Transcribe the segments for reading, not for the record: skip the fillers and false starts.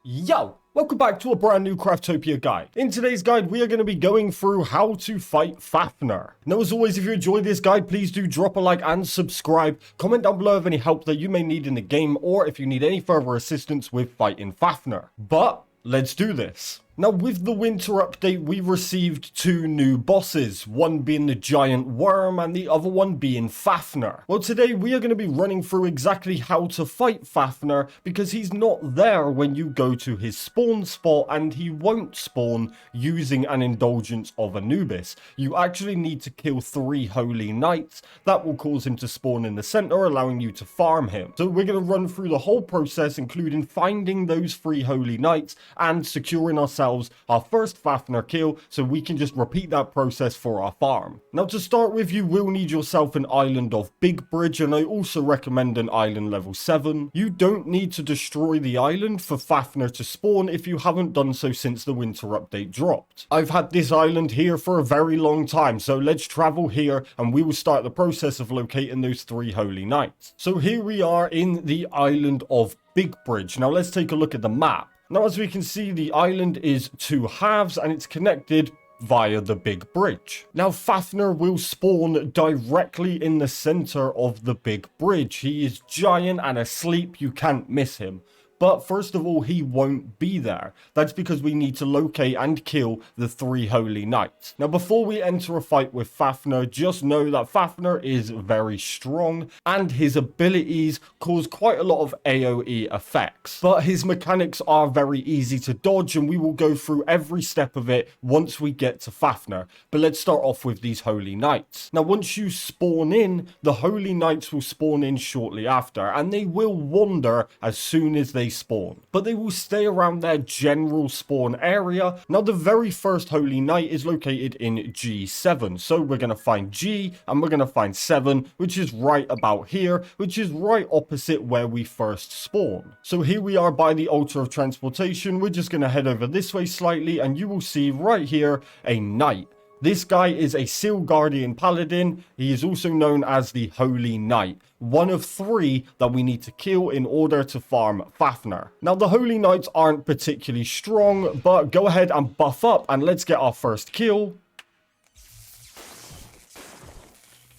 Yo! Welcome back to a brand new Craftopia guide. In today's guide, we are going to be going through how to fight Fafnir. Now, as always, if you enjoyed this guide, please do drop a like and subscribe. Comment down below of any help that you may need in the game, or if you need any further assistance with fighting Fafnir. But let's do this. Now, with the winter update, we received two new bosses, one being the giant worm and the other one being Fafnir. Well, today we are going to be running through exactly how to fight Fafnir because he's not there when you go to his spawn spot and he won't spawn using an indulgence of Anubis. You actually need to kill 3 holy knights. That will cause him to spawn in the center, allowing you to farm him. So we're going to run through the whole process, including finding those 3 holy knights and securing ourselves our first Fafnir kill, so we can just repeat that process for our farm. Now, to start with, you will need yourself an island of Big Bridge, and I also recommend an island level 7. You don't need to destroy the island for Fafnir to spawn if you haven't done so since the winter update dropped. I've had this island here for a very long time, so let's travel here and we will start the process of locating those 3 holy knights. So here we are in the island of Big Bridge. Now let's take a look at the map. Now, as we can see, the island is 2 halves and it's connected via the big bridge. Now, Fafnir will spawn directly in the center of the big bridge. He is giant and asleep. You can't miss him. But first of all, he won't be there. That's because we need to locate and kill the 3 holy knights. Now, before we enter a fight with Fafnir, just know that Fafnir is very strong and his abilities cause quite a lot of AoE effects. But his mechanics are very easy to dodge, and we will go through every step of it once we get to Fafnir. But let's start off with these holy knights. Now, once you spawn in, the holy knights will spawn in shortly after, and they will wander as soon as they spawn, but they will stay around their general spawn area. Now, the very first holy knight is located in G7, so we're going to find G and we're going to find 7, which is right about here, which is right opposite where we first spawn. So here we are by the altar of transportation. We're just going to head over this way slightly and you will see right here a knight. This guy is a Seal Guardian Paladin. He is also known as the Holy Knight, one of 3 that we need to kill in order to farm Fafnir. Now, the Holy Knights aren't particularly strong, but go ahead and buff up and let's get our first kill.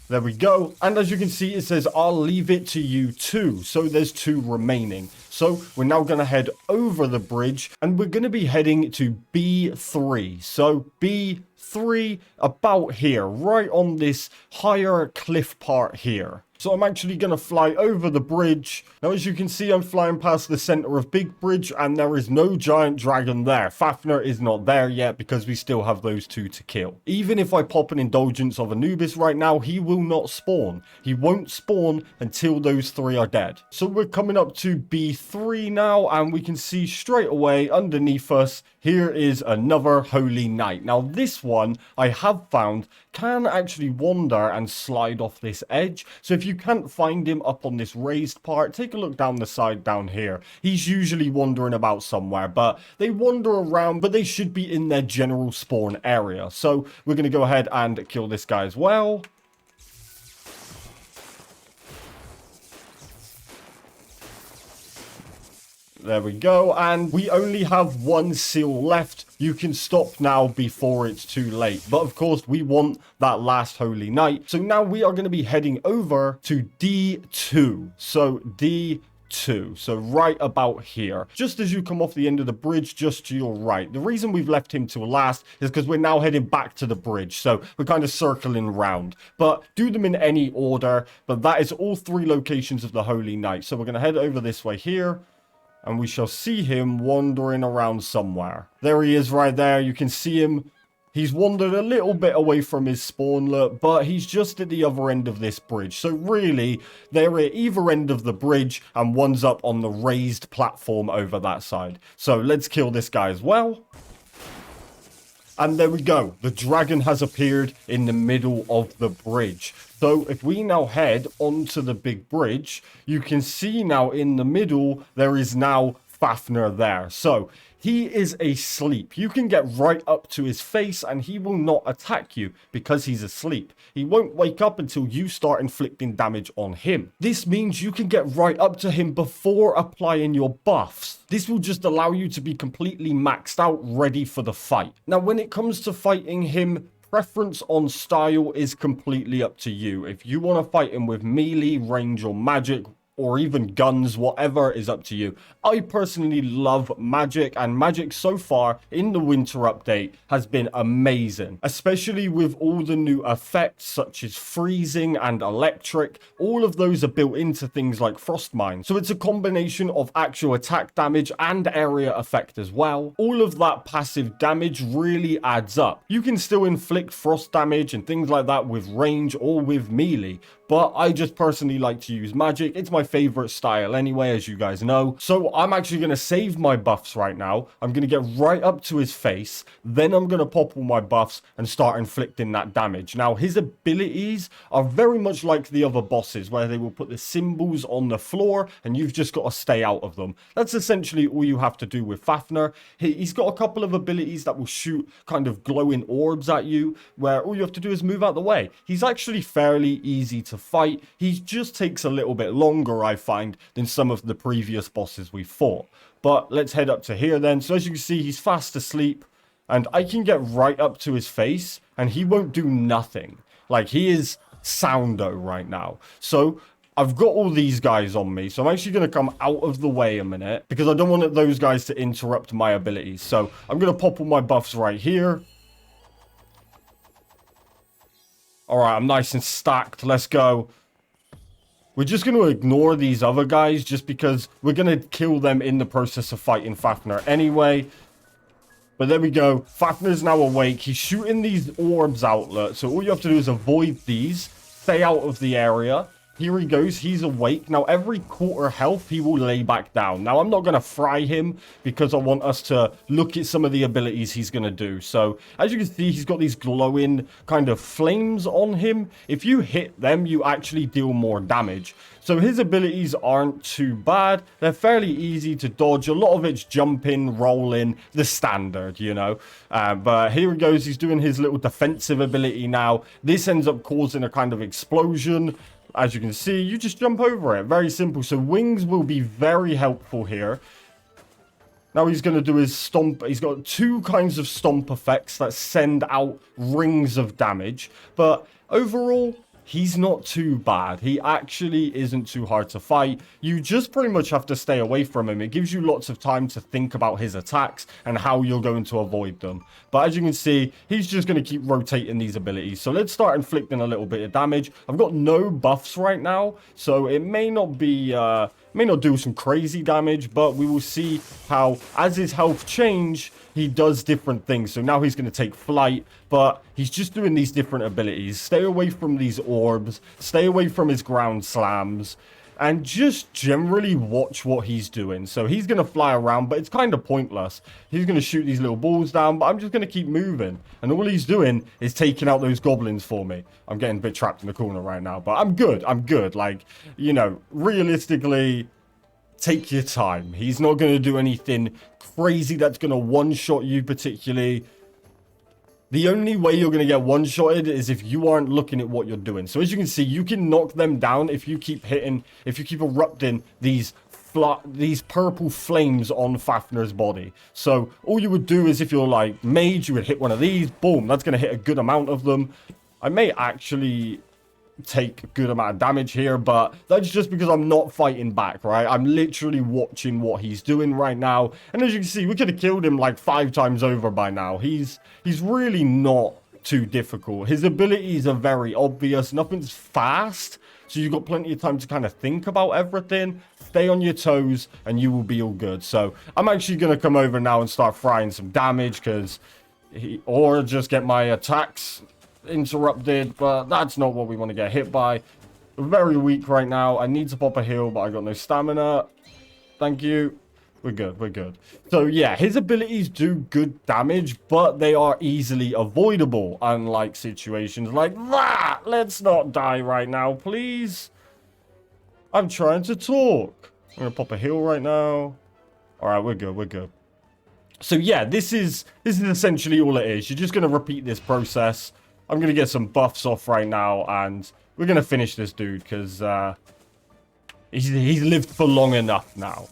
There we go. And as you can see, it says, I'll leave it to you too. So there's 2 remaining. So we're now going to head over the bridge and we're going to be heading to B3. So B3 about here, right on this higher cliff part here. So I'm actually going to fly over the bridge. Now, as you can see, I'm flying past the center of Big Bridge and there is no giant dragon there. Fafnir is not there yet because we still have those 2 to kill. Even if I pop an indulgence of Anubis right now, he will not spawn. He won't spawn until those 3 are dead. So we're coming up to B3 now and we can see straight away underneath us, here is another holy knight. Now, this one I have found can actually wander and slide off this edge. So if you can't find him up on this raised part, take a look down the side down here. He's usually wandering about somewhere, but they wander around, but they should be in their general spawn area. So we're going to go ahead and kill this guy as well. There we go, and we only have 1 seal left. You can stop now before it's too late. But of course, we want that last holy knight. So now we are going to be heading over to D2. So D2. So right about here. Just as you come off the end of the bridge, just to your right. The reason we've left him till last is because we're now heading back to the bridge. So we're kind of circling around. But do them in any order. But that is all 3 locations of the holy knight. So we're going to head over this way here. And we shall see him wandering around somewhere. There he is right there. You can see him. He's wandered a little bit away from his spawn, look, but he's just at the other end of this bridge. So really, they're at either end of the bridge and one's up on the raised platform over that side. So let's kill this guy as well. And there we go. The dragon has appeared in the middle of the bridge. So if we now head onto the big bridge, you can see now in the middle, there is now Fafnir there. So he is asleep. You can get right up to his face and he will not attack you because he's asleep. He won't wake up until you start inflicting damage on him. This means you can get right up to him before applying your buffs. This will just allow you to be completely maxed out, ready for the fight. Now, when it comes to fighting him, preference on style is completely up to you. If you want to fight him with melee, range, or magic, or even guns, whatever is up to you. I personally love magic, and magic so far in the winter update has been amazing, especially with all the new effects such as freezing and electric. All of those are built into things like frost mine, so it's a combination of actual attack damage and area effect as well. All of that passive damage really adds up. You can still inflict frost damage and things like that with range or with melee, but I just personally like to use magic. It's my favorite style anyway, as you guys know. So I'm actually going to save my buffs right now. I'm going to get right up to his face. Then I'm going to pop all my buffs and start inflicting that damage. Now, his abilities are very much like the other bosses, where they will put the symbols on the floor and you've just got to stay out of them. That's essentially all you have to do with Fafnir. He's got a couple of abilities that will shoot kind of glowing orbs at you, where all you have to do is move out the way. He's actually fairly easy to fight. He just takes a little bit longer, I find, than some of the previous bosses we fought. But let's head up to here then. So as you can see, he's fast asleep and I can get right up to his face and he won't do nothing. Like, he is soundo right now. So I've got all these guys on me, so I'm actually going to come out of the way a minute because I don't want those guys to interrupt my abilities. So I'm going to pop all my buffs right here. Alright, I'm nice and stacked. Let's go. We're just going to ignore these other guys just because we're going to kill them in the process of fighting Fafnir anyway. But there we go. Fafnir's now awake. He's shooting these orbs outlet. So all you have to do is avoid these. Stay out of the area. Here he goes. He's awake. Now, every quarter health, he will lay back down. Now, I'm not going to fry him because I want us to look at some of the abilities he's going to do. So, as you can see, he's got these glowing kind of flames on him. If you hit them, you actually deal more damage. So, his abilities aren't too bad. They're fairly easy to dodge. A lot of it's jumping, rolling, the standard, you know. But here he goes. He's doing his little defensive ability now. This ends up causing a kind of explosion. As you can see, you just jump over it. Very simple. So wings will be very helpful here. Now he's going to do his stomp. He's got two kinds of stomp effects that send out rings of damage. But overall, he's not too bad. He actually isn't too hard to fight. You just pretty much have to stay away from him. It gives you lots of time to think about his attacks and how you're going to avoid them. But as you can see, he's just going to keep rotating these abilities. So let's start inflicting a little bit of damage. I've got no buffs right now, so it may not be... may not do some crazy damage, but we will see how, as his health change, he does different things. So now he's going to take flight, but he's just doing these different abilities. Stay away from these orbs, stay away from his ground slams, and just generally watch what he's doing. So he's going to fly around, but it's kind of pointless. He's going to shoot these little balls down, but I'm just going to keep moving. And all he's doing is taking out those goblins for me. I'm getting a bit trapped in the corner right now, but I'm good. I'm good. Like, you know, realistically, take your time. He's not going to do anything crazy that's going to one-shot you particularly. The only way you're going to get one-shotted is if you aren't looking at what you're doing. So as you can see, you can knock them down if you keep hitting, if you keep erupting these purple flames on Fafnir's body. So all you would do is, if you're like mage, you would hit one of these, boom, that's going to hit a good amount of them. I may actually take a good amount of damage here, but that's just because I'm not fighting back, right? I'm literally watching what he's doing right now, and as you can see, we could have killed him like 5 times over by now. He's really not too difficult. His abilities are very obvious. Nothing's fast, so you've got plenty of time to kind of think about everything. Stay on your toes and you will be all good. So I'm actually going to come over now and start frying some damage, because or just get my attacks interrupted, but that's not what we want to get hit by. We're very weak right now. I need to pop a heal, but I got no stamina. Thank you. We're good. We're good. So yeah, his abilities do good damage, but they are easily avoidable, unlike situations like that. Let's not die right now, please. I'm trying to talk. I'm gonna pop a heal right now. All right, we're good. We're good. So yeah, this is essentially all it is. You're just going to repeat this process. I'm going to get some buffs off right now, and we're going to finish this dude because he's lived for long enough now.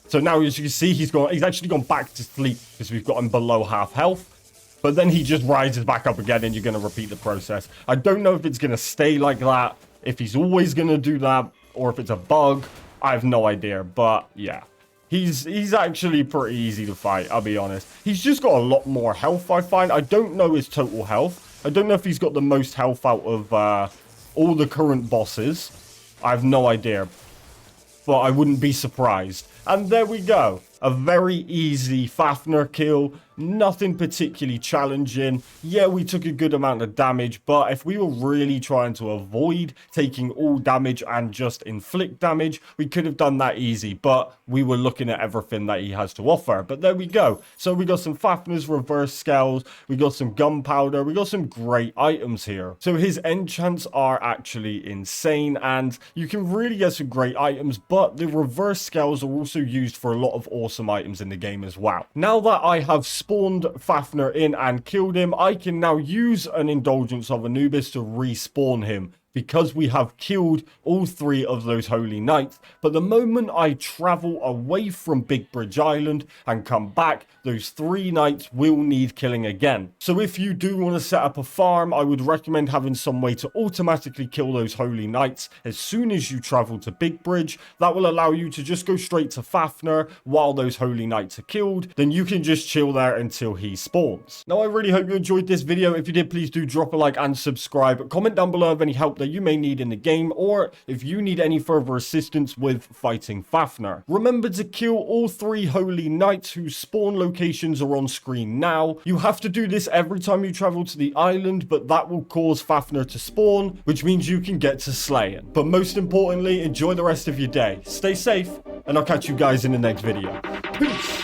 So now, as you can see, he's actually gone back to sleep because we've got him below half health. But then he just rises back up again, and you're going to repeat the process. I don't know if it's going to stay like that, if he's always going to do that, or if it's a bug. I have no idea. But yeah, he's actually pretty easy to fight, I'll be honest. He's just got a lot more health, I find. I don't know his total health. I don't know if he's got the most health out of all the current bosses. I have no idea. But I wouldn't be surprised. And there we go. A very easy Fafnir kill. Nothing particularly challenging. Yeah, we took a good amount of damage, but if we were really trying to avoid taking all damage and just inflict damage, we could have done that easy, but we were looking at everything that he has to offer. But there we go. So we got some Fafnir's reverse skulls, we got some gunpowder, we got some great items here. So his enchants are actually insane, and you can really get some great items, but the reverse skulls are also used for a lot of awesome items in the game as well. Now that I have spawned Fafnir in and killed him, I can now use an Indulgence of Anubis to respawn him, because we have killed all 3 of those holy knights. But the moment I travel away from Big Bridge Island and come back, those 3 knights will need killing again. So if you do want to set up a farm, I would recommend having some way to automatically kill those holy knights as soon as you travel to Big Bridge. That will allow you to just go straight to Fafnir while those holy knights are killed. Then you can just chill there until he spawns. Now, I really hope you enjoyed this video. If you did, please do drop a like and subscribe. Comment down below of any help that you may need in the game, or if you need any further assistance with fighting Fafnir. Remember to kill all 3 holy knights whose spawn locations are on screen now. You have to do this every time you travel to the island, but that will cause Fafnir to spawn, which means you can get to slaying. But most importantly, enjoy the rest of your day. Stay safe, and I'll catch you guys in the next video. Peace!